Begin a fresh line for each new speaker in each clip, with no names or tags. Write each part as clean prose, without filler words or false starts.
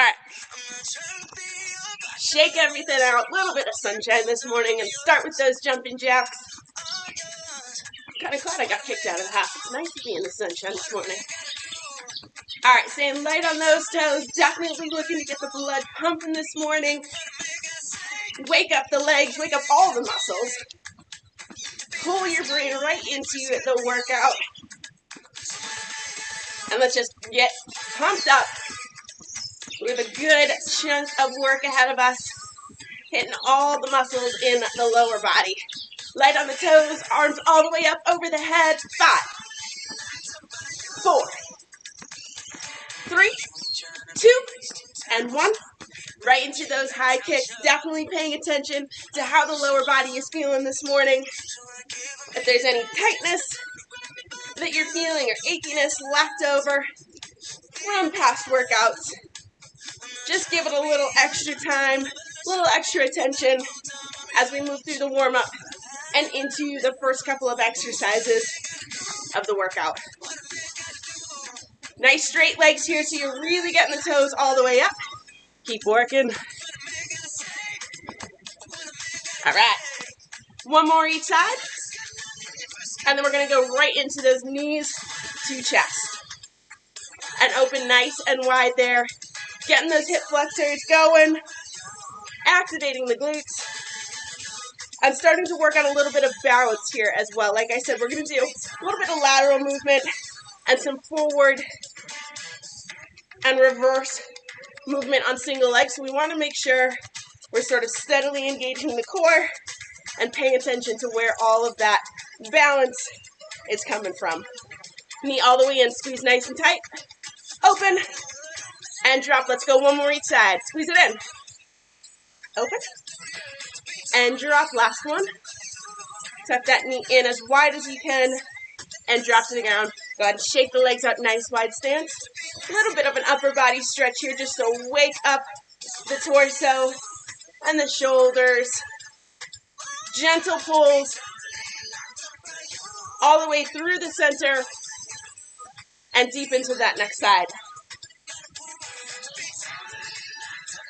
Alright. Shake everything out. A little bit of sunshine this morning and start with those jumping jacks. Kind of glad I got kicked out of the house. It's nice to be in the sunshine this morning. Alright, staying light on those toes. Definitely looking to get the blood pumping this morning. Wake up the legs. Wake up all the muscles. Pull your brain right into the workout. And let's just get pumped up. We have a good chunk of work ahead of us. Hitting all the muscles in the lower body. Light on the toes, arms all the way up over the head. 5, 4, 3, 2, and 1. Right into those high kicks. Definitely paying attention to how the lower body is feeling this morning. If there's any tightness that you're feeling or achiness left over from past workouts, just give it a little extra time, a little extra attention as we move through the warm-up and into the first couple of exercises of the workout. Nice straight legs here, so you're really getting the toes all the way up. Keep working. All right. One more each side. And then we're going to go right into those knees to chest. And open nice and wide there. Getting those hip flexors going. Activating the glutes. I'm starting to work on a little bit of balance here as well. Like I said, we're going to do a little bit of lateral movement and some forward and reverse movement on single legs. So we want to make sure we're sort of steadily engaging the core and paying attention to where all of that balance is coming from. Knee all the way in, squeeze nice and tight. Open and drop. Let's go one more each side. Squeeze it in. Open and drop. Last one. Tuck that knee in as wide as you can and drop to the ground. Go ahead and shake the legs out, nice wide stance. A little bit of an upper body stretch here just to wake up the torso and the shoulders. Gentle pulls all the way through the center and deep into that next side.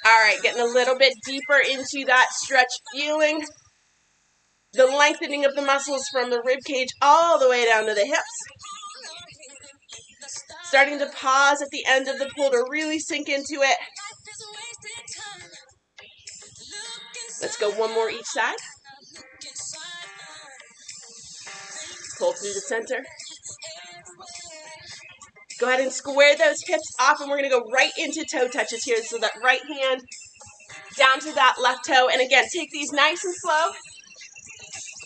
All right, getting a little bit deeper into that stretch, feeling the lengthening of the muscles from the rib cage all the way down to the hips. Starting to pause at the end of the pull to really sink into it. Let's go one more each side. Pull through the center. Go ahead and square those hips off, and we're going to go right into toe touches here. So that right hand down to that left toe. And again, take these nice and slow.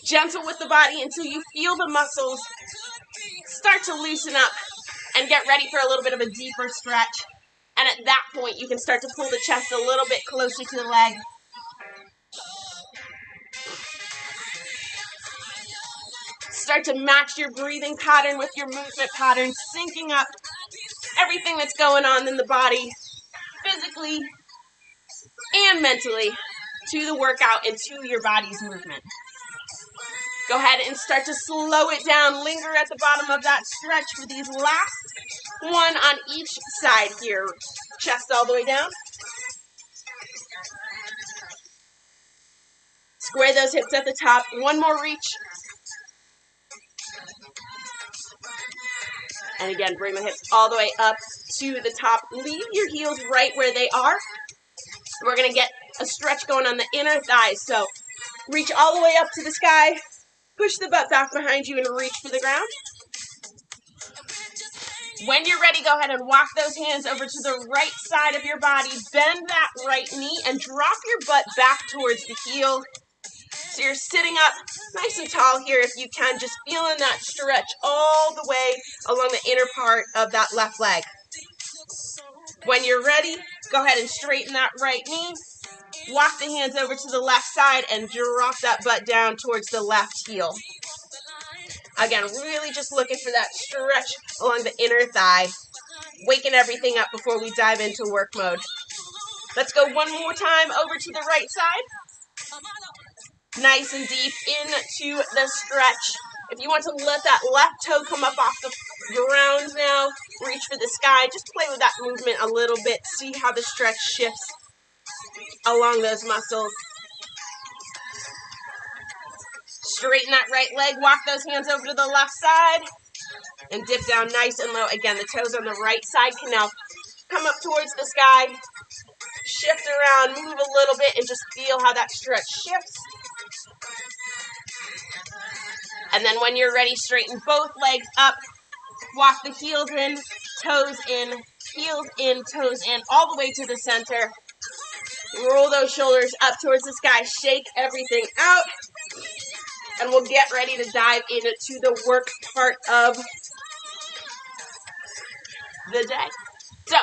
Gentle with the body until you feel the muscles start to loosen up and get ready for a little bit of a deeper stretch. And at that point, you can start to pull the chest a little bit closer to the leg. Start to match your breathing pattern with your movement pattern, syncing up everything that's going on in the body, physically and mentally, to the workout and to your body's movement. Go ahead and start to slow it down. Linger at the bottom of that stretch for these last one on each side here. Chest all the way down. Square those hips at the top. One more reach. And again, bring the hips all the way up to the top. Leave your heels right where they are. We're going to get a stretch going on the inner thighs. So reach all the way up to the sky. Push the butt back behind you and reach for the ground. When you're ready, go ahead and walk those hands over to the right side of your body. Bend that right knee and drop your butt back towards the heel. So you're sitting up nice and tall here if you can, just feeling that stretch all the way along the inner part of that left leg. When you're ready, go ahead and straighten that right knee. Walk the hands over to the left side and drop that butt down towards the left heel. Again, really just looking for that stretch along the inner thigh. Waking everything up before we dive into work mode. Let's go one more time over to the right side. Nice and deep into the stretch. If you want to let that left toe come up off the ground now, reach for the sky. Just play with that movement a little bit. See how the stretch shifts along those muscles. Straighten that right leg. Walk those hands over to the left side. And dip down nice and low. Again, the toes on the right side can now come up towards the sky. Shift around, move a little bit, and just feel how that stretch shifts. And then when you're ready, straighten both legs up. Walk the heels in, toes in, heels in, toes in, all the way to the center. Roll those shoulders up towards the sky. Shake everything out. And we'll get ready to dive into the work part of the day. So,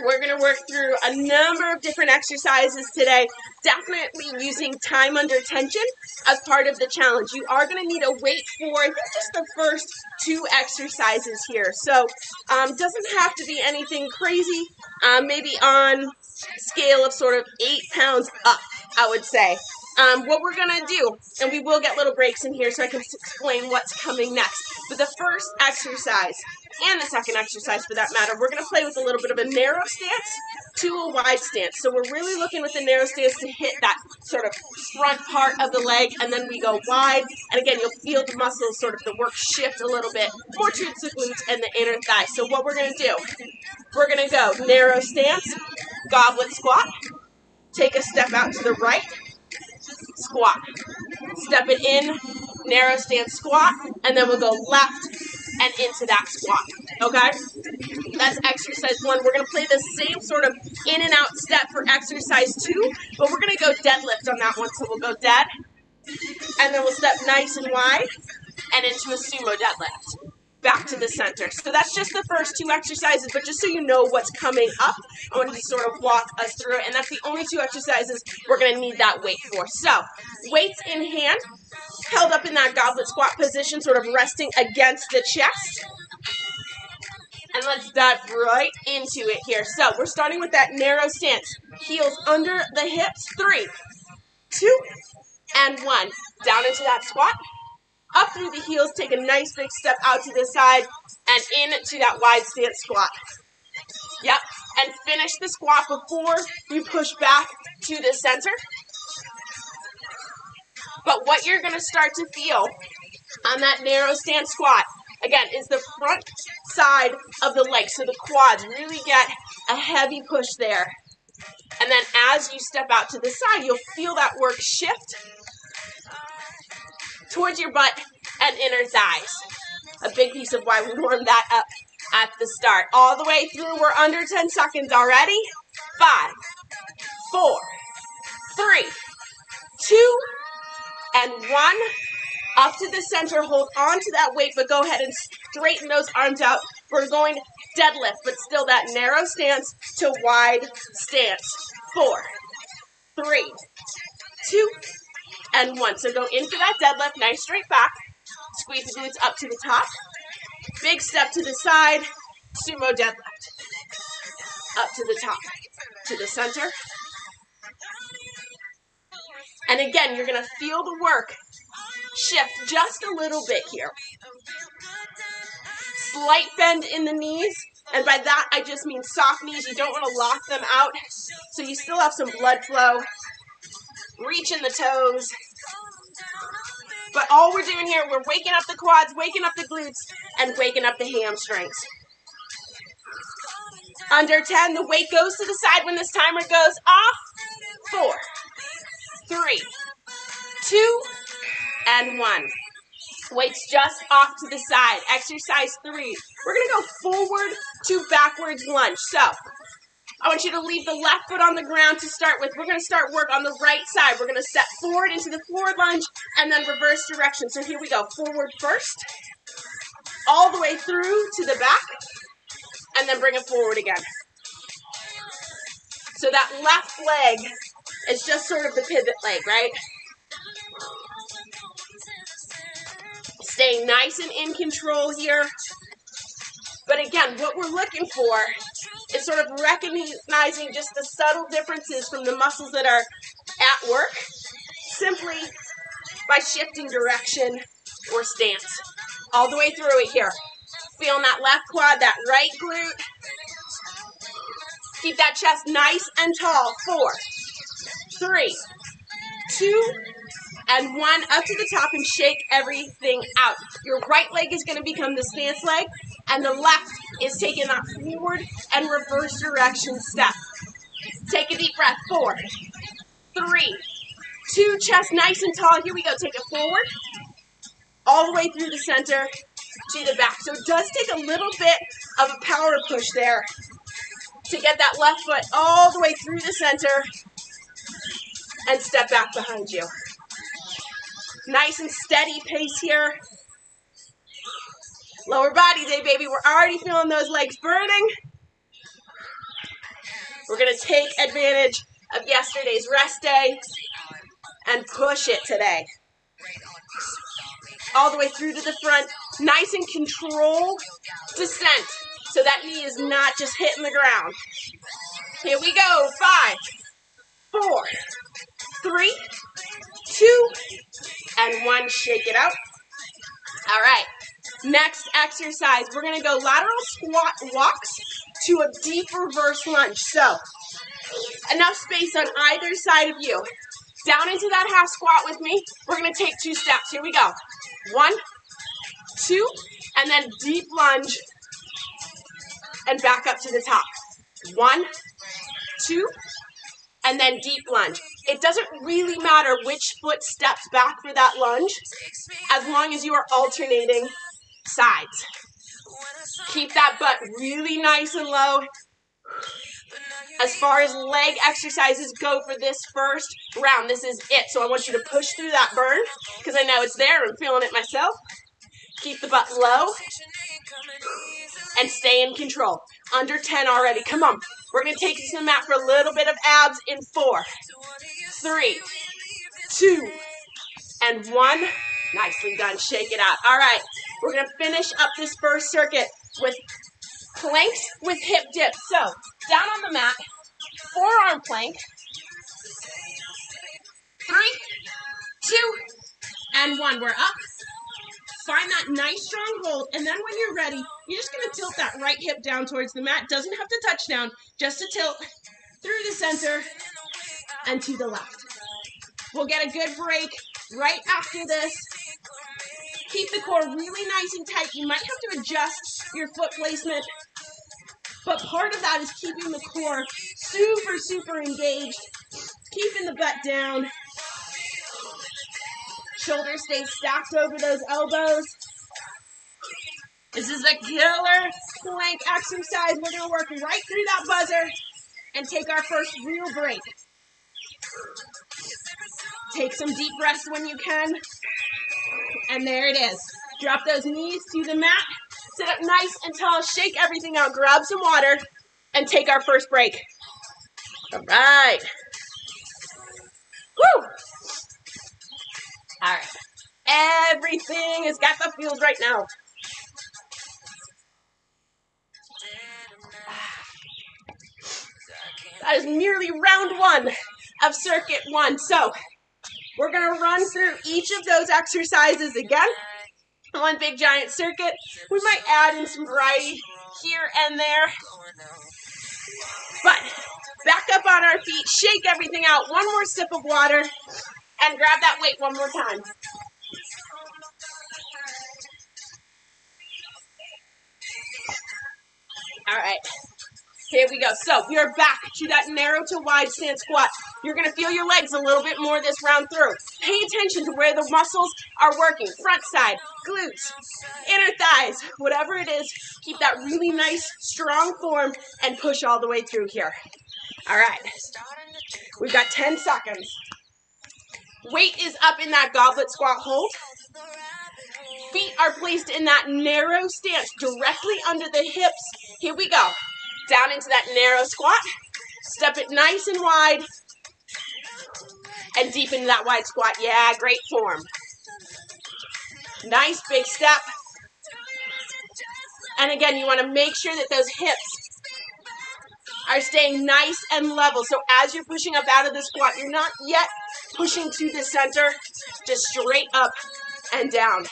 we're going to work through a number of different exercises today, definitely using time under tension as part of the challenge. You are going to need a weight for, I think, just the first 2 exercises here. So, doesn't have to be anything crazy, maybe on scale of sort of 8 pounds up, I would say. What we're going to do, and we will get little breaks in here so I can explain what's coming next, but the first exercise, and the second exercise for that matter, we're going to play with a little bit of a narrow stance to a wide stance. So we're really looking with the narrow stance to hit that sort of front part of the leg, and then we go wide. And again, you'll feel the muscles, sort of the work shift a little bit more towards the glutes and the inner thigh. So what we're going to do, we're going to go narrow stance, goblet squat, take a step out to the right, squat, step it in, narrow stance squat, and then we'll go left and into that squat, okay? That's exercise 1. We're going to play the same sort of in and out step for exercise 2, but we're going to go deadlift on that one. So we'll go dead, and then we'll step nice and wide and into a sumo deadlift. Back to the center. So that's just the first 2 exercises, but just so you know what's coming up, I want to sort of walk us through it, and that's the only 2 exercises we're going to need that weight for. So, weights in hand, held up in that goblet squat position, sort of resting against the chest. And let's dive right into it here. So, we're starting with that narrow stance. Heels under the hips. 3, 2, and 1. Down into that squat. Up through the heels, take a nice big step out to the side and into that wide stance squat. Yep, and finish the squat before you push back to the center. But what you're going to start to feel on that narrow stance squat, again, is the front side of the leg. So the quads really get a heavy push there. And then as you step out to the side, you'll feel that work shift towards your butt and inner thighs. A big piece of why we warmed that up at the start. All the way through, we're under 10 seconds already. 5, 4, 3, 2, and 1. Up to the center, hold on to that weight, but go ahead and straighten those arms out. We're going deadlift, but still that narrow stance to wide stance. 4, 3, 2, and 1. So go in for that deadlift, nice straight back. Squeeze the glutes up to the top. Big step to the side, sumo deadlift. Up to the top, to the center. And again, you're going to feel the work shift just a little bit here. Slight bend in the knees, and by that I just mean soft knees. You don't want to lock them out, so you still have some blood flow. Reach in the toes. But all we're doing here, we're waking up the quads, waking up the glutes, and waking up the hamstrings. Under 10, the weight goes to the side when this timer goes off. 4, 3, 2, and 1. Weights just off to the side. Exercise 3. We're going to go forward to backwards lunge. So, I want you to leave the left foot on the ground to start with. We're going to start work on the right side. We're going to step forward into the forward lunge and then reverse direction. So here we go. Forward first, all the way through to the back, and then bring it forward again. So that left leg is just sort of the pivot leg, right? Staying nice and in control here. But again, what we're looking for is sort of recognizing just the subtle differences from the muscles that are at work, simply by shifting direction or stance. All the way through it here. Feeling that left quad, that right glute. Keep that chest nice and tall. 4, 3, 2, and 1. Up to the top and shake everything out. Your right leg is going to become the stance leg, and the left is taking that forward and reverse direction step. Take a deep breath. 4, 3, 2, chest nice and tall. Here we go. Take it forward, all the way through the center to the back. So it does take a little bit of a power push there to get that left foot all the way through the center and step back behind you. Nice and steady pace here. Lower body day, baby. We're already feeling those legs burning. We're going to take advantage of yesterday's rest day and push it today. All the way through to the front. Nice and controlled descent. So that knee is not just hitting the ground. Here we go. 5, 4, 3, 2, and 1. Shake it out. All right. Next exercise, we're going to go lateral squat walks to a deep reverse lunge. So, enough space on either side of you. Down into that half squat with me. We're going to take 2 steps. Here we go. 1, 2, and then deep lunge and back up to the top. 1, 2, and then deep lunge. It doesn't really matter which foot steps back for that lunge as long as you are alternating sides. Keep that butt really nice and low. As far as leg exercises go for this first round, this is it. So I want you to push through that burn because I know it's there. I'm feeling it myself. Keep the butt low and stay in control. Under 10 already. Come on. We're going to take it to the mat for a little bit of abs in 4, 3, 2, and 1. Nicely done. Shake it out. All right. We're going to finish up this first circuit with planks with hip dips. So, down on the mat, forearm plank. 3, 2, and 1. We're up. Find that nice strong hold, and then when you're ready, you're just going to tilt that right hip down towards the mat. Doesn't have to touch down, just to tilt through the center and to the left. We'll get a good break right after this. Keep the core really nice and tight. You might have to adjust your foot placement, but part of that is keeping the core super, super engaged, keeping the butt down. Shoulders stay stacked over those elbows. This is a killer plank exercise. We're going to work right through that buzzer and take our first real break. Take some deep breaths when you can. And there it is. Drop those knees to the mat. Sit up nice and tall. Shake everything out. Grab some water and take our first break. All right. Woo! All right. Everything has got the feels right now. That is merely round 1 of circuit 1. So we're going to run through each of those exercises again. One big giant circuit. We might add in some variety here and there. But back up on our feet. Shake everything out. One more sip of water. And grab that weight one more time. All right. Here we go. So we are back to that narrow to wide stance squat. You're going to feel your legs a little bit more this round through. Pay attention to where the muscles are working. Front side, glutes, inner thighs, whatever it is. Keep that really nice, strong form and push all the way through here. All right. We've got 10 seconds. Weight is up in that goblet squat hold. Feet are placed in that narrow stance directly under the hips. Here we go. Down into that narrow squat. Step it nice and wide. And deep into that wide squat. Yeah, great form. Nice big step. And again, you want to make sure that those hips are staying nice and level. So as you're pushing up out of the squat, you're not yet pushing to the center, just straight up and down.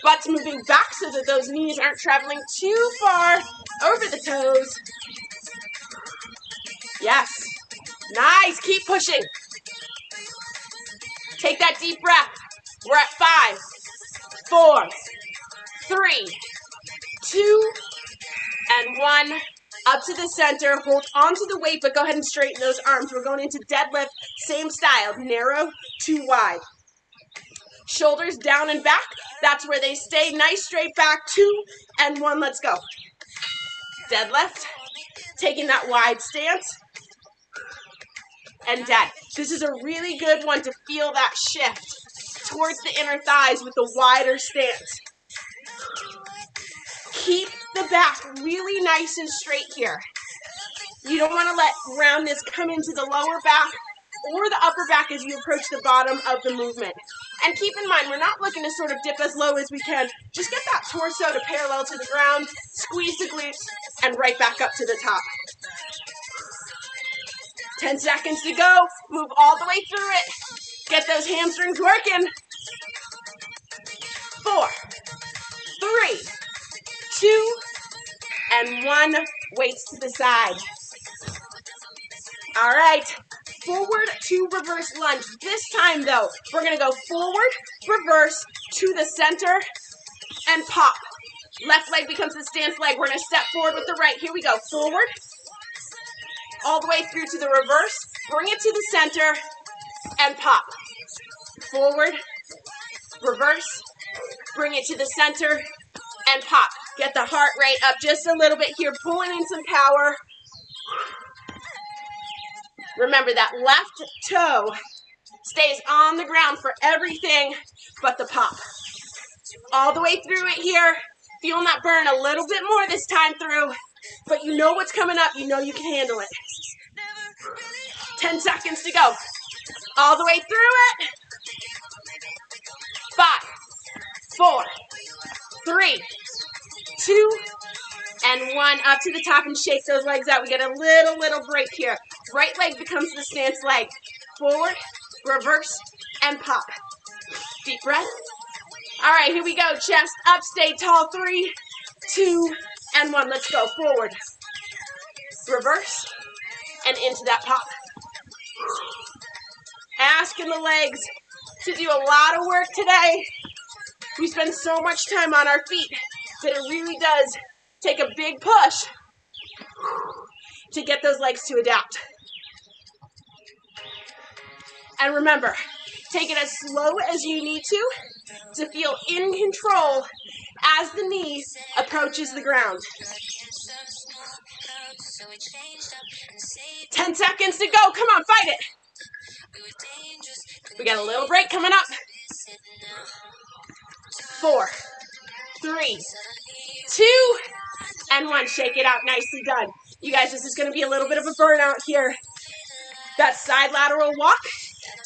Butt's moving back so that those knees aren't traveling too far over the toes. Yes. Nice. Keep pushing. Take that deep breath. We're at 5, 4, 3, 2, and 1. Up to the center. Hold onto the weight, but go ahead and straighten those arms. We're going into deadlift. Same style. Narrow to wide. Shoulders down and back. That's where they stay. Nice straight back. 2 and 1. Let's go. Deadlift. Taking that wide stance. And dead. This is a really good one to feel that shift towards the inner thighs with the wider stance. Keep the back really nice and straight here. You don't want to let roundness come into the lower back or the upper back as you approach the bottom of the movement. And keep in mind, we're not looking to sort of dip as low as we can. Just get that torso to parallel to the ground, squeeze the glutes, and right back up to the top. 10 seconds to go. Move all the way through it. Get those hamstrings working. 4, 3, 2, and 1. Weights to the side. All right. Forward to reverse lunge. This time, though, we're going to go forward, reverse, to the center, and pop. Left leg becomes the stance leg. We're going to step forward with the right. Here we go. Forward, all the way through to the reverse. Bring it to the center, and pop. Forward, reverse, bring it to the center, and pop. Get the heart rate up just a little bit here, pulling in some power. Remember that left toe stays on the ground for everything but the pop. All the way through it here. Feeling that burn a little bit more this time through, but you know what's coming up. You know you can handle it. 10 seconds to go. All the way through it. 5, 4, 3, 2, and 1. Up to the top and shake those legs out. We get a little break here. Right leg becomes the stance leg. Forward, reverse, and pop. Deep breath. All right, here we go. Chest up, stay tall. 3, 2, and 1. Let's go. Forward, reverse, and into that pop. Asking the legs to do a lot of work today. We spend so much time on our feet that it really does take a big push to get those legs to adapt. And remember, take it as slow as you need to feel in control as the knee approaches the ground. 10 seconds to go. Come on, fight it. We got a little break coming up. 4, 3, 2, and 1. Shake it out. Nicely done. You guys, this is going to be a little bit of a burnout here. That side lateral walk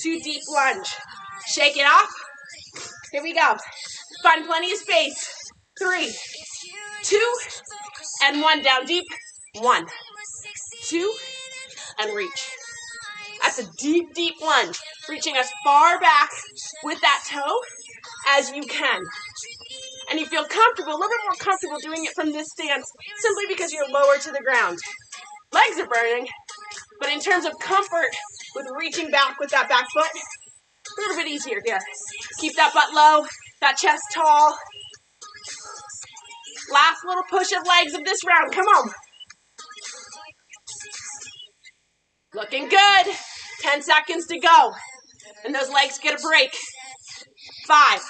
to deep lunge. Shake it off. Here we go. Find plenty of space. 3, 2, and 1. Down deep. 1, 2, and reach. That's a deep, deep lunge. Reaching as far back with that toe as you can. And you feel comfortable, a little bit more comfortable doing it from this stance simply because you're lower to the ground. Legs are burning, but in terms of comfort with reaching back with that back foot, a little bit easier here. Keep that butt low, that chest tall. Last little push of legs of this round. Come on. Looking good. 10 seconds to go. And those legs get a break. 5,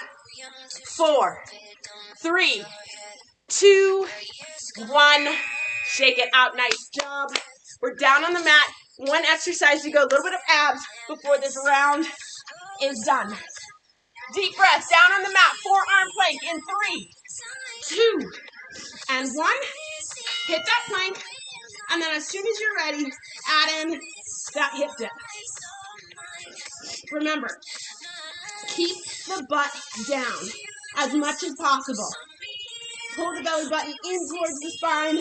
4, 3, 2, 1. Shake it out. Nice job. We're down on the mat. One exercise to go. A little bit of abs before this round is done. Deep breath. Down on the mat. Forearm plank in 3, 2, and 1. Hit that plank. And then as soon as you're ready, add in that hip dip. Remember, keep the butt down as much as possible. Pull the belly button in towards the spine.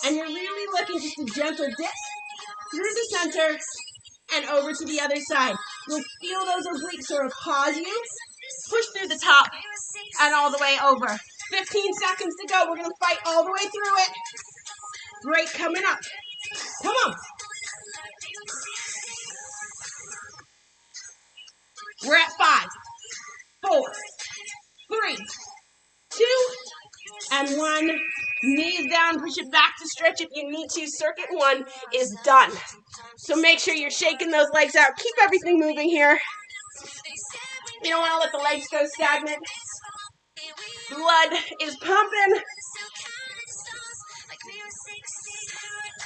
And you're really looking just a gentle dip through the center and over to the other side. You'll feel those obliques sort of pause you, push through the top, and all the way over. 15 seconds to go. We're going to fight all the way through it. Break coming up. Come on. We're at 5, 4, 3, 2, and 1. Knees down, push it back to stretch if you need to. Circuit 1 is done. So make sure you're shaking those legs out. Keep everything moving here. You don't want to let the legs go stagnant. Blood is pumping.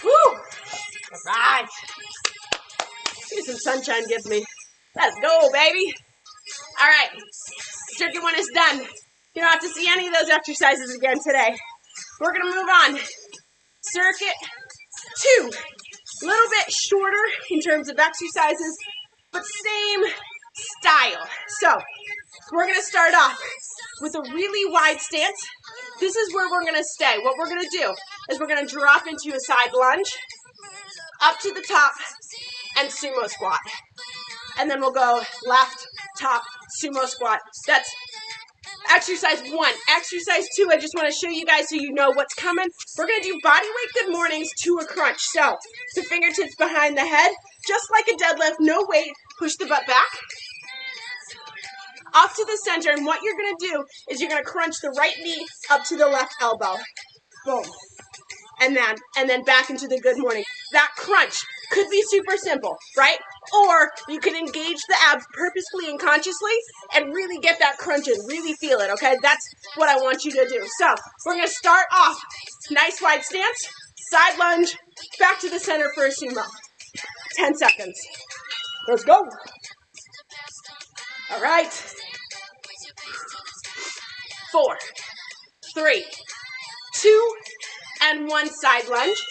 Woo! All right. Here's some sunshine gives me. Let's go, baby. All right. Circuit 1 is done. You don't have to see any of those exercises again today. We're going to move on. Circuit 2. A little bit shorter in terms of exercises, but same style. So we're going to start off with a really wide stance. This is where we're going to stay. What we're going to do is we're going to drop into a side lunge, up to the top, and sumo squat. And then we'll go left, top, sumo squat. That's exercise 1. Exercise 2, I just want to show you guys so you know what's coming. We're going to do body weight good mornings to a crunch. So the fingertips behind the head, just like a deadlift, no weight, push the butt back. Off to the center, and what you're going to do is you're going to crunch the right knee up to the left elbow. Boom. And then back into the good morning. That crunch could be super simple, right? Or you can engage the abs purposefully and consciously and really get that crunch in, really feel it, okay? That's what I want you to do. So we're going to start off, nice wide stance, side lunge, back to the center for a sumo. 10 seconds. Let's go. All right. 4, 3, 2, and 1 side lunge.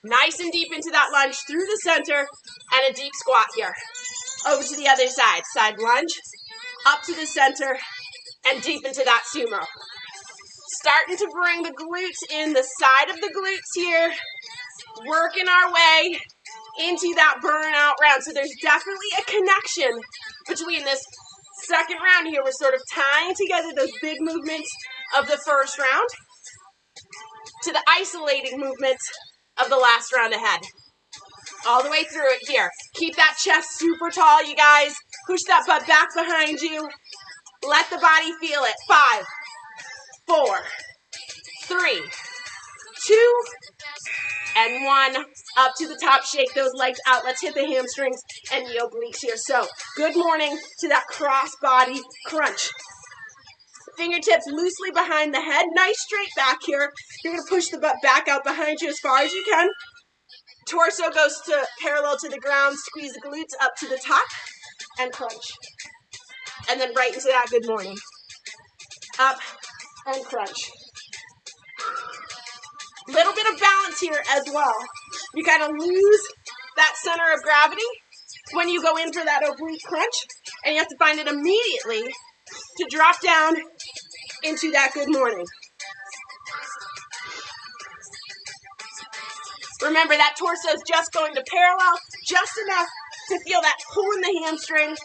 Nice and deep into that lunge through the center and a deep squat here. Over to the other side. Side lunge, up to the center, and deep into that sumo. Starting to bring the glutes in, the side of the glutes here. Working our way into that burnout round. So there's definitely a connection between this second round here. We're sort of tying together those big movements of the first round to the isolating movements of the last round ahead. All the way through it here. Keep that chest super tall, you guys. Push that butt back behind you. Let the body feel it. 5, 4, 3, 2, and 1. Up to the top, shake those legs out. Let's hit the hamstrings and the obliques here. So, good morning to that cross body crunch. Fingertips loosely behind the head. Nice straight back here. You're going to push the butt back out behind you as far as you can. Torso goes to parallel to the ground. Squeeze the glutes up to the top and crunch. And then right into that good morning. Up and crunch. Little bit of balance here as well. You kind of lose that center of gravity when you go in for that oblique crunch, and you have to find it immediately to drop down into that good morning. Remember, that torso is just going to parallel, just enough to feel that pull in the hamstring.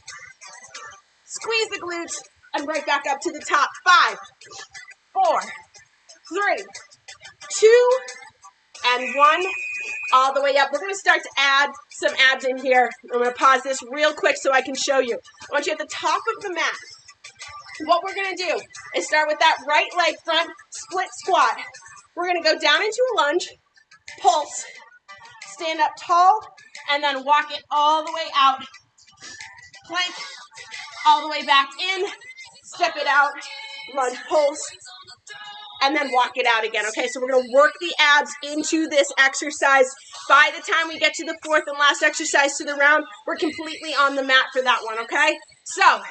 Squeeze the glutes and right back up to the top. 5, 4, 3, 2, and 1. All the way up. We're going to start to add some abs in here. I'm going to pause this real quick so I can show you. I want you at the top of the mat. What we're going to do is start with that right leg front split squat. We're going to go down into a lunge, pulse, stand up tall, and then walk it all the way out. Plank, all the way back in, step it out, lunge, pulse, and then walk it out again, okay? So we're going to work the abs into this exercise. By the time we get to the fourth and last exercise to the round, we're completely on the mat for that one, okay? So,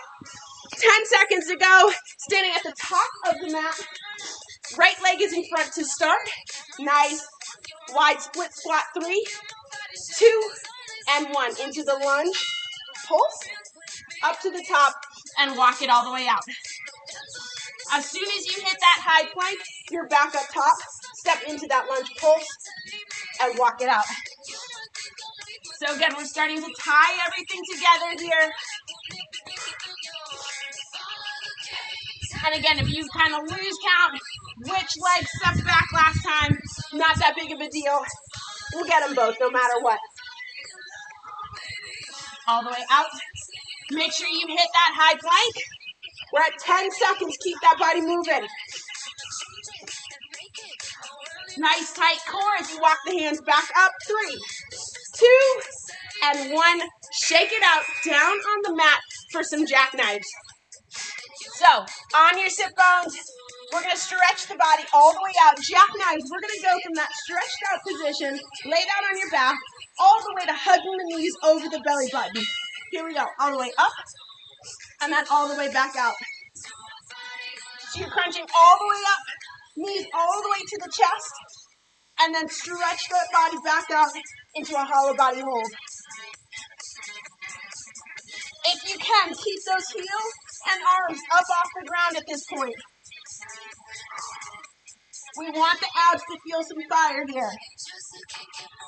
10 seconds to go. Standing at the top of the mat. Right leg is in front to start. Nice. Wide split squat. 3, 2, and 1. Into the lunge. Pulse. Up to the top. And walk it all the way out. As soon as you hit that high plank, you're back up top. Step into that lunge pulse and walk it out. So again, we're starting to tie everything together here. And again, if you kind of lose count which leg stepped back last time, not that big of a deal. We'll get them both no matter what. All the way out. Make sure you hit that high plank. We're at 10 seconds. Keep that body moving. Nice tight core as you walk the hands back up. 3, 2, and 1. Shake it out. Down on the mat for some jackknives. So, on your sit bones, we're going to stretch the body all the way out. Jackknives, we're going to go from that stretched out position, lay down on your back, all the way to hugging the knees over the belly button. Here we go. All the way up, and then all the way back out. So you're crunching all the way up, knees all the way to the chest, and then stretch that body back out into a hollow body hold. If you can, keep those heels and arms up off the ground at this point. We want the abs to feel some fire here.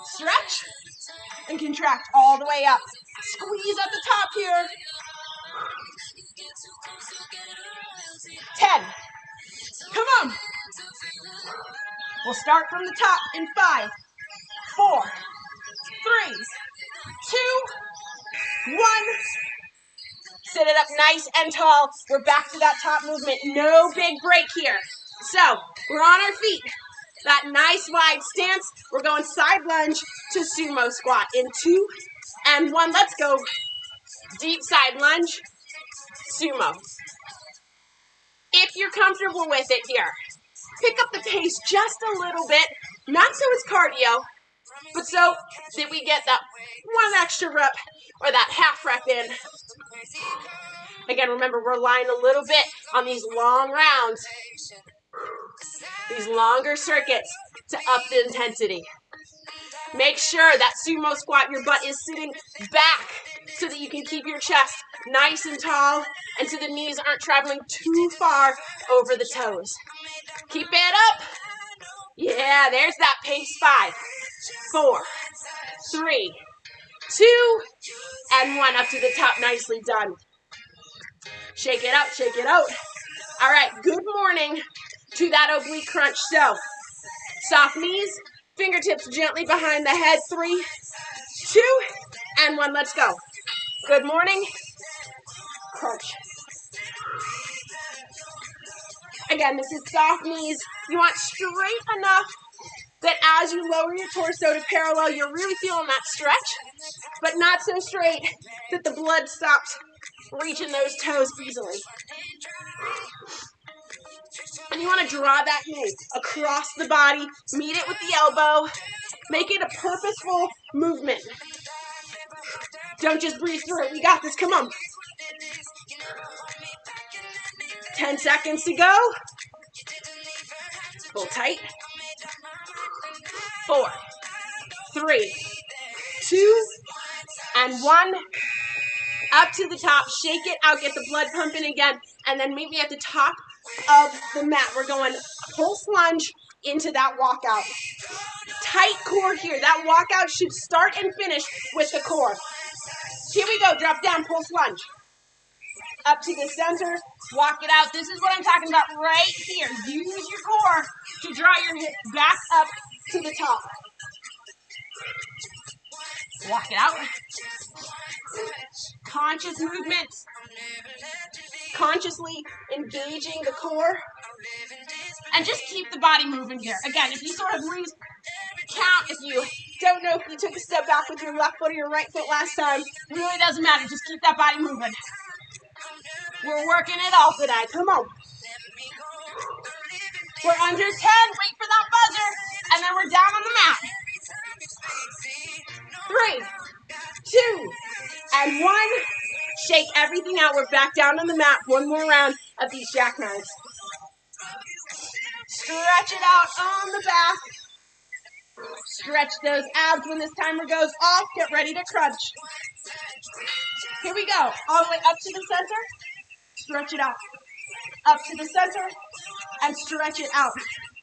Stretch and contract all the way up. Squeeze at the top here. 10. Come on. We'll start from the top in 5, 4, 3, 2, 1. Sit it up nice and tall. We're back to that top movement. No big break here. So, we're on our feet. That nice wide stance. We're going side lunge to sumo squat in 2 and 1. Let's go. Deep side lunge, sumo. If you're comfortable with it here, pick up the pace just a little bit. Not so it's cardio, but so that we get that 1 extra rep or that half rep in. Again, remember, we're relying a little bit on these long rounds, these longer circuits to up the intensity. Make sure that sumo squat, your butt is sitting back so that you can keep your chest nice and tall and so the knees aren't traveling too far over the toes. Keep it up. Yeah, there's that pace. 5, 4, 3, 2, and 1. Up to the top. Nicely done. Shake it out, shake it out. All right, good morning to that oblique crunch. So, soft knees, fingertips gently behind the head. 3, 2, and 1. Let's go. Good morning. Crunch. Again, this is soft knees. You want straight enough that as you lower your torso to parallel, you're really feeling that stretch, but not so straight that the blood stops reaching those toes easily. And you want to draw that knee across the body, meet it with the elbow, make it a purposeful movement. Don't just breathe through it. We got this. Come on. 10 seconds to go. Pull tight. 4, 3, 2, and 1. Up to the top. Shake it out. Get the blood pumping again. And then meet me at the top of the mat. We're going pulse lunge into that walkout. Tight core here. That walkout should start and finish with the core. Here we go. Drop down. Pulse lunge. Up to the center. Walk it out. This is what I'm talking about right here. Use your core to draw your hips back up to the top. Walk it out. Conscious movements. Consciously engaging the core. And just keep the body moving here. Again, if you sort of lose count, if you don't know if you took a step back with your left foot or your right foot last time, really doesn't matter. Just keep that body moving. We're working it all today. Come on. We're under 10. Wait for that buzzer. And then we're down on the mat. 3, 2, and 1. Shake everything out. We're back down on the mat. 1 more round of these jackknives. Stretch it out on the back. Stretch those abs when this timer goes off. Get ready to crunch. Here we go. All the way up to the center. Stretch it out. Up to the center and stretch it out.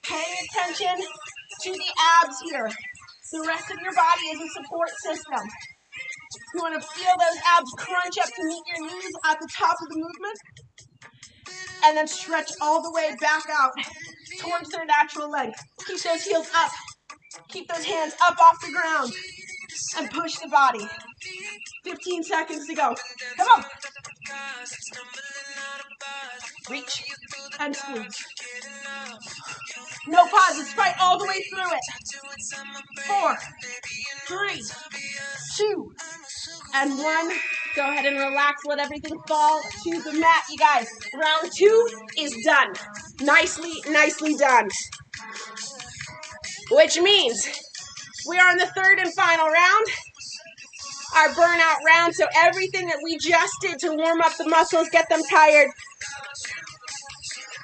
Pay attention to the abs here. The rest of your body is a support system. You want to feel those abs crunch up to meet your knees at the top of the movement. and then stretch all the way back out towards their natural length. Keep those heels up. Keep those hands up off the ground and push the body. 15 seconds to go. Come on. Reach and squeeze. No pauses. Fight all the way through it. 4, 3, 2, and 1. Go ahead and relax. Let everything fall to the mat, you guys. Round 2 is done. Nicely done. Which means we are in the third and final round. Our burnout round. So everything that we just did to warm up the muscles, get them tired,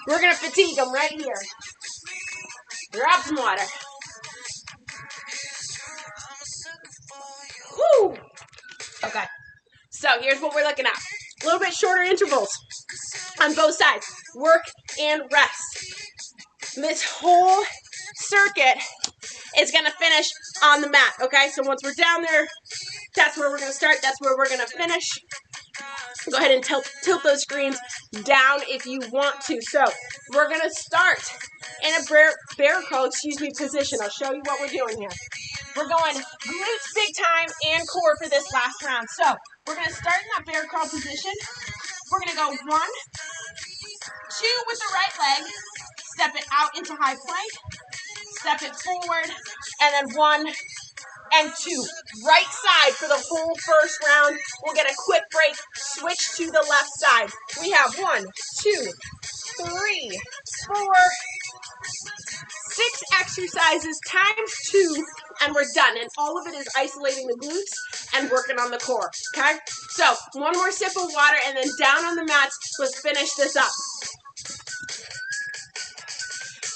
we're going to fatigue them right here. Grab some water. Woo! Okay. So here's what we're looking at. A little bit shorter intervals on both sides. Work and rest. This whole circuit is going to finish on the mat, okay? So once we're down there, that's where we're going to start. That's where we're going to finish. Go ahead and tilt those screens down if you want to. So we're going to start in a bear crawl, position. I'll show you what we're doing here. We're going glutes big time and core for this last round. So we're going to start in that bear crawl position. We're going to go 1, 2 with the right leg. Step it out into high plank. Step it forward. And then 1 and 2. Right side for the whole first round. We'll get a quick break. Switch to the left side. We have 1, 2, 3, 4, 6 exercises times 2, and we're done. And all of it is isolating the glutes and working on the core, okay? So, one more sip of water, and then down on the mats. Let's finish this up.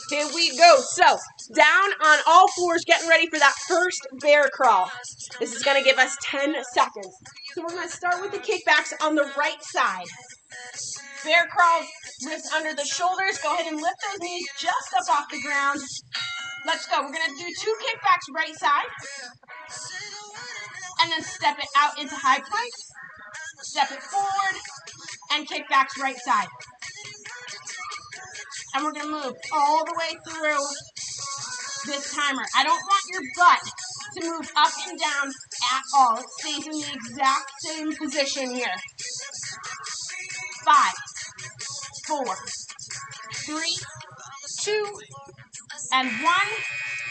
Here we go. So, down on all fours, getting ready for that first bear crawl. This is going to give us 10 seconds. So, we're going to start with the kickbacks on the right side. Bear crawls, wrists under the shoulders. Go ahead and lift those knees just up off the ground. Let's go. We're going to do 2 kickbacks right side. And then step it out into high plank. Step it forward. And kickbacks right side. And we're going to move all the way through this timer. I don't want your butt to move up and down at all. It stays in the exact same position here. 5, 4, 3, 2, and 1.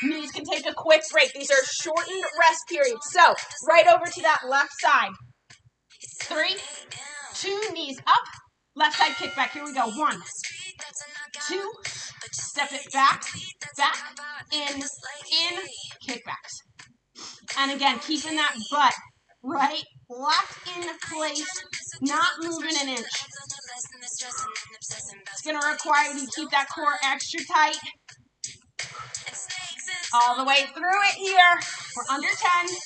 Knees can take a quick break. These are shortened rest periods. So, right over to that left side. 3, 2, knees up. Left side kickback. Here we go. 1, 2, step it back, in, kickbacks. And again, keeping that butt right, locked in place, not moving an inch. It's going to require you to keep that core extra tight. All the way through it here. We're under 10.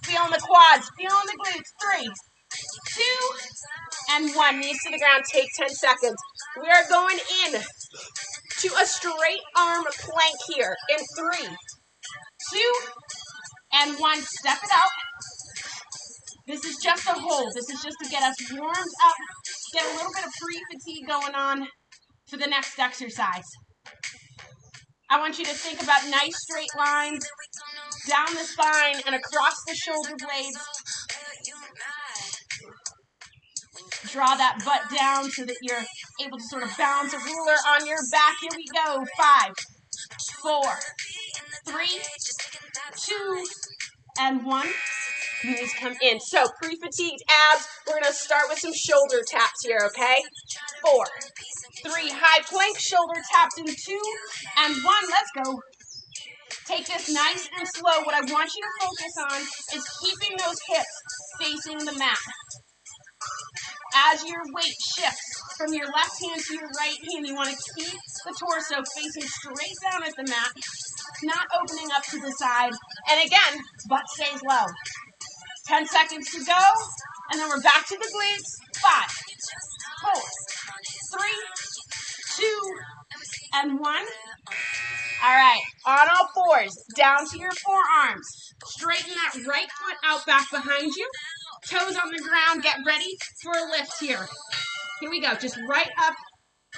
Feeling the quads, feeling the glutes. 3, 2, and 1. Knees to the ground. Take 10 seconds. We are going in to a straight arm plank here in 3, 2, and 1. Step it out. This is just a hold. This is just to get us warmed up, get a little bit of pre-fatigue going on for the next exercise. I want you to think about nice straight lines down the spine and across the shoulder blades. Draw that butt down so that you're able to sort of balance a ruler on your back. Here we go. 5, 4, 3, 2, and 1. Knees come in. So, pre-fatigued abs, we're going to start with some shoulder taps here, okay? 4, 3, high plank, shoulder taps in 2, and 1. Let's go. Take this nice and slow. What I want you to focus on is keeping those hips facing the mat. As your weight shifts from your left hand to your right hand, you want to keep the torso facing straight down at the mat, not opening up to the side. And again, butt stays low. 10 seconds to go, and then we're back to the glutes. 5, 4, 3, 2, and 1. All right, on all fours, down to your forearms. Straighten that right foot out back behind you. Toes on the ground. Get ready for a lift here. Here we go. Just right up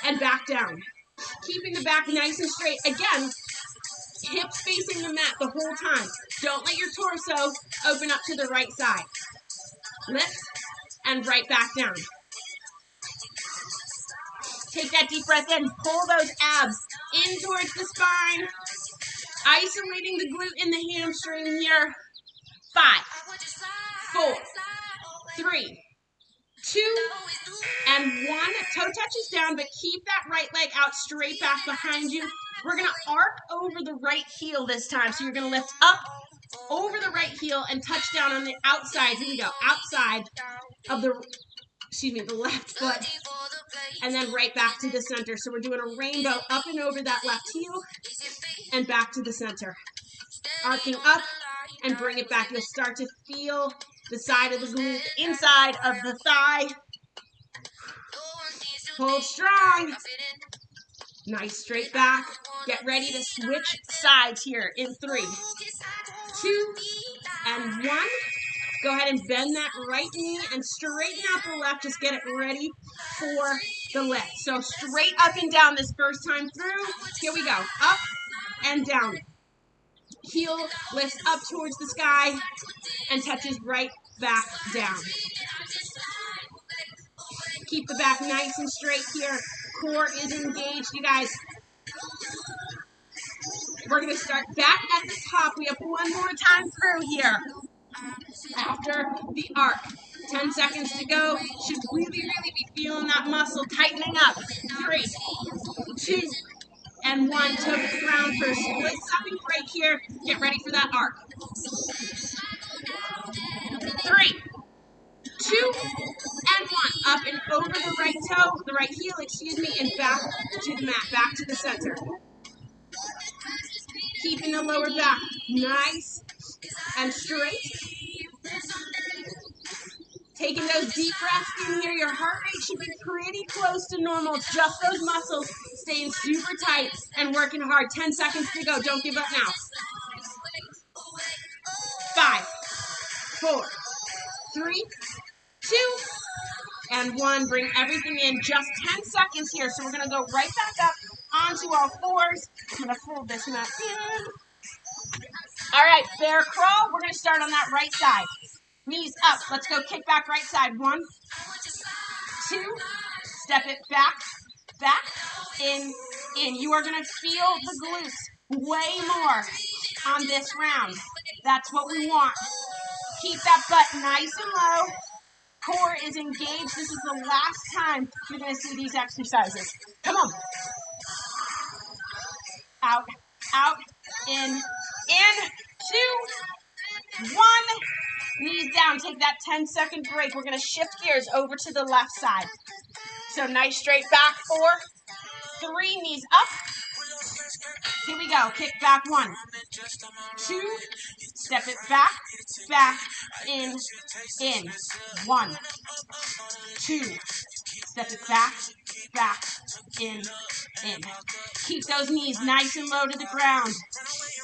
and back down. Keeping the back nice and straight. Again, hips facing the mat the whole time. Don't let your torso open up to the right side. Lift and right back down. Take that deep breath in. Pull those abs in towards the spine. Isolating the glute in the hamstring here. 5, 4, 3, 2, and 1. Toe touches down, but keep that right leg out straight back behind you. We're going to arc over the right heel this time. So you're going to lift up over the right heel and touch down on the outside. Here we go. Outside of the left foot. And then right back to the center. So we're doing a rainbow up and over that left heel and back to the center. Arcing up and bring it back. You'll start to feel the side of the glute, inside of the thigh. Hold strong. Nice straight back. Get ready to switch sides here in 3, 2, and 1. Go ahead and bend that right knee and straighten out the left. Just get it ready for the lift. So straight up and down this first time through. Here we go. Up and down. Heel lifts up towards the sky and touches right back down. Keep the back nice and straight here. Core is engaged, you guys. We're going to start back at the top. We have one more time through here. After the arc. 10 seconds to go. Should really be feeling that muscle tightening up. 3, 2, and 1. Toe to the ground for a split second break here. Get ready for that arc. 3, 2, and 1. Up and over the right toe, the right heel, and back to the mat, back to the center. Keeping the lower back nice and straight. Taking those deep breaths in here. Your heart rate should be pretty close to normal. It's just those muscles staying super tight and working hard. 10 seconds to go. Don't give up now. 5, 4, 3, 2, and 1. Bring everything in. Just 10 seconds here. So we're going to go right back up onto all fours. I'm going to fold this mat in. All right, bear crawl. We're going to start on that right side. Knees up. Let's go kick back right side. 1, 2. Step it back, in. You are going to feel the glutes way more on this round. That's what we want. Keep that butt nice and low. Core is engaged. This is the last time you're going to see these exercises. Come on. Out, in, 2, 1. Knees down. Take that 10-second break. We're going to shift gears over to the left side. So nice straight back. 4, 3. Knees up. Here we go. Kick back. 1, 2. Step it back, in. 1, 2. Step it back, in. Keep those knees nice and low to the ground.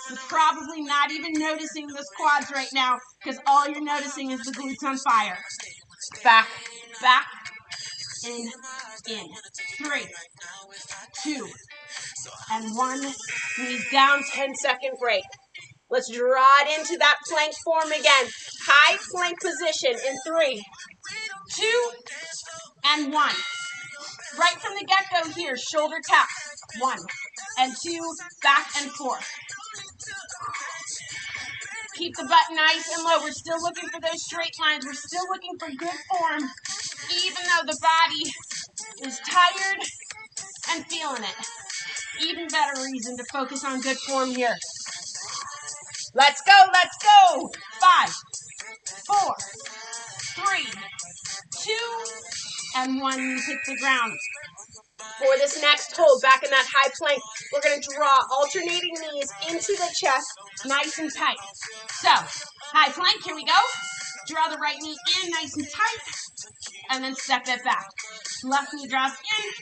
You're probably not even noticing those quads right now because all you're noticing is the glutes on fire. Back, in. 3, 2, and 1. Knees down, 10-second break. Let's draw it into that plank form again. High plank position in 3, 2, and 1. Right from the get-go here, shoulder tap. 1 and 2, back and forth. Keep the butt nice and low. We're still looking for those straight lines. We're still looking for good form, even though the body is tired and feeling it. Even better reason to focus on good form here. Let's go. 5, 4, 3, 2, and 1. Hit the ground. For this next hold, back in that high plank, we're going to draw alternating knees into the chest, nice and tight. So, high plank, here we go. Draw the right knee in, nice and tight, and then step it back. Left knee draws in.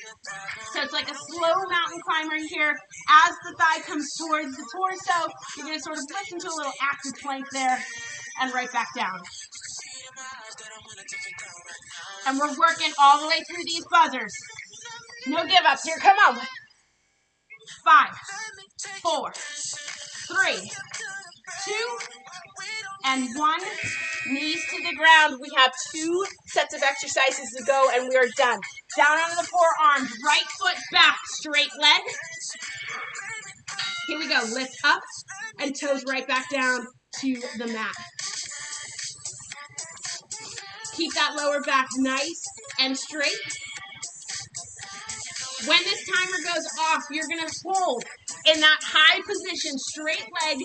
So it's like a slow mountain climber here. As the thigh comes towards the torso, you're going to sort of push into a little active plank there, and right back down. And we're working all the way through these buzzers. No give ups here. Come on. 5, 4, 3, 2, and 1. Knees to the ground. We have 2 sets of exercises to go, and we are done. Down onto the forearms. Right foot back. Straight leg. Here we go. Lift up and toes right back down to the mat. Keep that lower back nice and straight. When this timer goes off, you're going to hold in that high position, straight leg,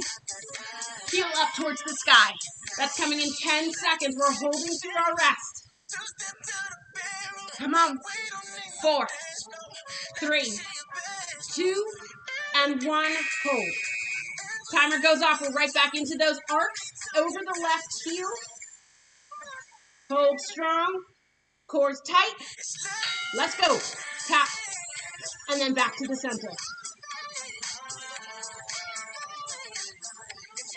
heel up towards the sky. That's coming in 10 seconds. We're holding through our rest. Come on. 4, 3, 2, and 1. Hold. Timer goes off. We're right back into those arcs over the left heel. Hold strong. Core's tight. Let's go. Tap. And then back to the center.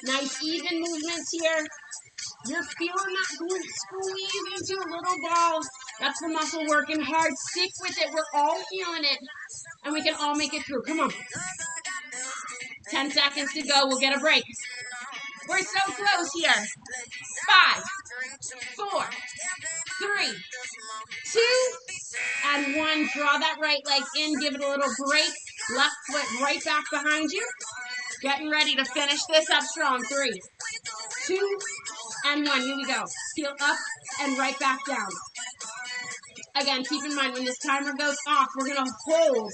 Nice even movements here. You're feeling that glute squeeze into a little ball. That's the muscle working hard. Stick with it. We're all feeling it. And we can all make it through. Come on. 10 seconds to go. We'll get a break. We're so close here. 5, 4, 3, 2, and 1. Draw that right leg in. Give it a little break. Left foot right back behind you. Getting ready to finish this up strong. 3, 2, and 1. Here we go. Heel up and right back down. Again, keep in mind when this timer goes off, we're going to hold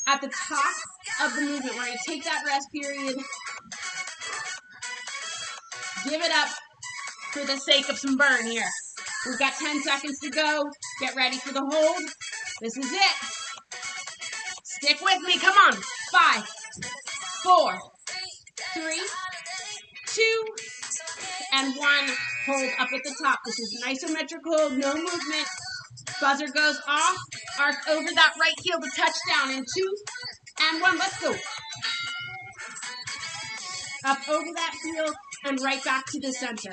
at the top of the movement. We're going to take that rest period. Give it up for the sake of some burn here. We've got 10 seconds to go. Get ready for the hold. This is it. Stick with me. Come on. 5, 4, 3, 2, and 1. Hold up at the top. This is an isometric hold. No movement. Buzzer goes off. Arc over that right heel to touchdown in 2 and 1. Let's go. Up over that heel and right back to the center.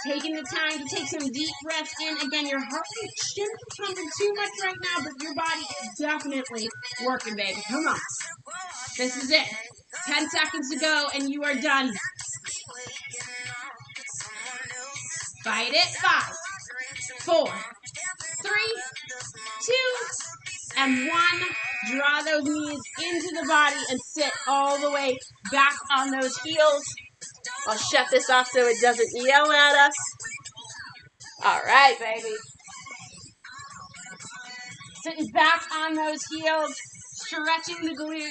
Taking the time to take some deep breaths in. Again, your heart rate shouldn't be pumping too much right now, but your body is definitely working, baby. Come on. This is it. 10 seconds to go, and you are done. Fight it. 5, 4, 3, 2, and 1. Draw those knees into the body and sit all the way back on those heels. I'll shut this off so it doesn't yell at us. All right, baby. Sitting back on those heels, stretching the glutes.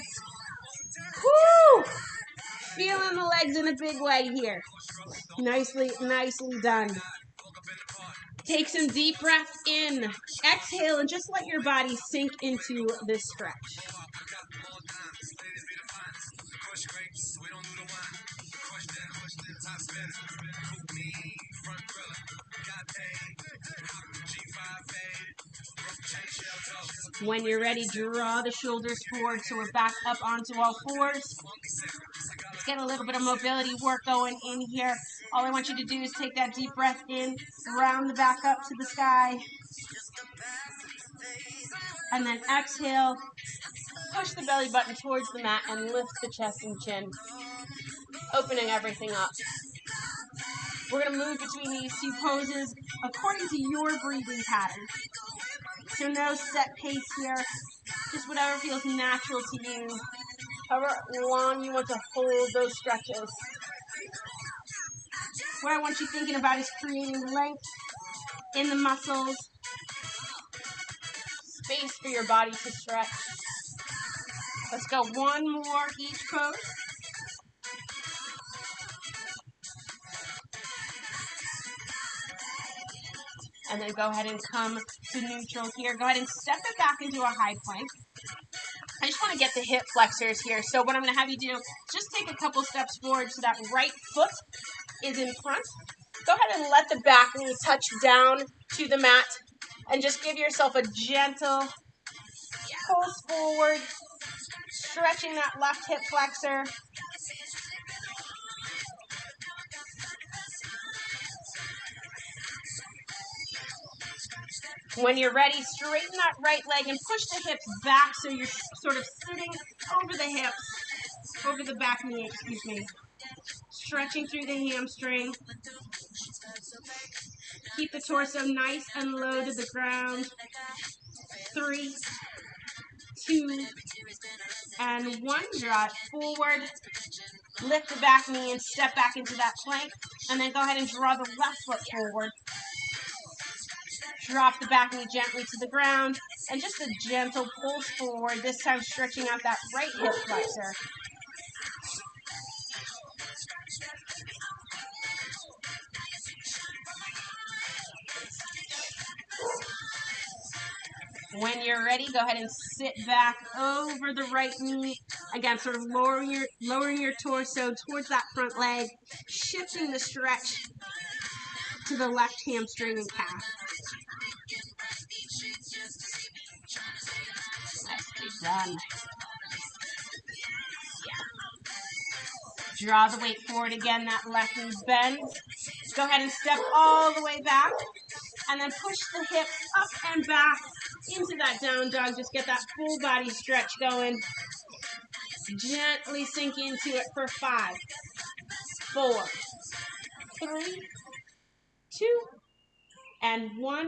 Woo! Feeling the legs in a big way here. Nicely done. Take some deep breaths in. Exhale and just let your body sink into this stretch. When you're ready, draw the shoulders forward so we're back up onto all fours. Let's get a little bit of mobility work going in here. All I want you to do is take that deep breath in, round the back up to the sky. And then exhale, push the belly button towards the mat and lift the chest and chin, opening everything up. We're going to move between these 2 poses according to your breathing pattern. So no set pace here, just whatever feels natural to you, however long you want to hold those stretches. What I want you thinking about is creating length in the muscles, space for your body to stretch. Let's go 1 more each pose. And then go ahead and come to neutral here. Go ahead and step it back into a high plank. I just want to get the hip flexors here. So what I'm going to have you do, just take a couple steps forward so that right foot is in front. Go ahead and let the back knee touch down to the mat. And just give yourself a gentle pulse forward, stretching that left hip flexor. When you're ready, straighten that right leg and push the hips back so you're sort of sitting over the hips, over the back knee, excuse me. Stretching through the hamstring. Keep the torso nice and low to the ground. 3, 2, and 1. Draw it forward. Lift the back knee and step back into that plank. And then go ahead and draw the left foot forward. Drop the back knee gently to the ground. And just a gentle pulse forward, this time stretching out that right hip flexor. When you're ready, go ahead and sit back over the right knee. Again, sort of lowering your torso towards that front leg, shifting the stretch to the left hamstring and calf. Nicely done. Draw the weight forward again, that left knee bends. Go ahead and step all the way back. And then push the hips up and back into that down dog. Just get that full body stretch going. Gently sink into it for 5, 4, 3, 2, and 1.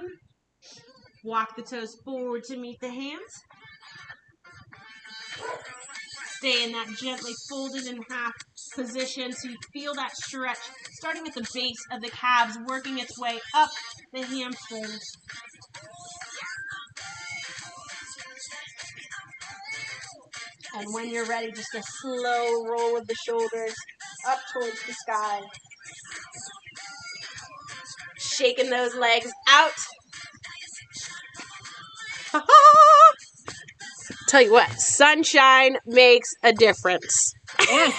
Walk the toes forward to meet the hands. Stay in that gently folded in half position so you feel that stretch starting at the base of the calves, working its way up the hamstrings. And when you're ready, just a slow roll of the shoulders up towards the sky. Shaking those legs out. Tell you what, sunshine makes a difference.
Yeah.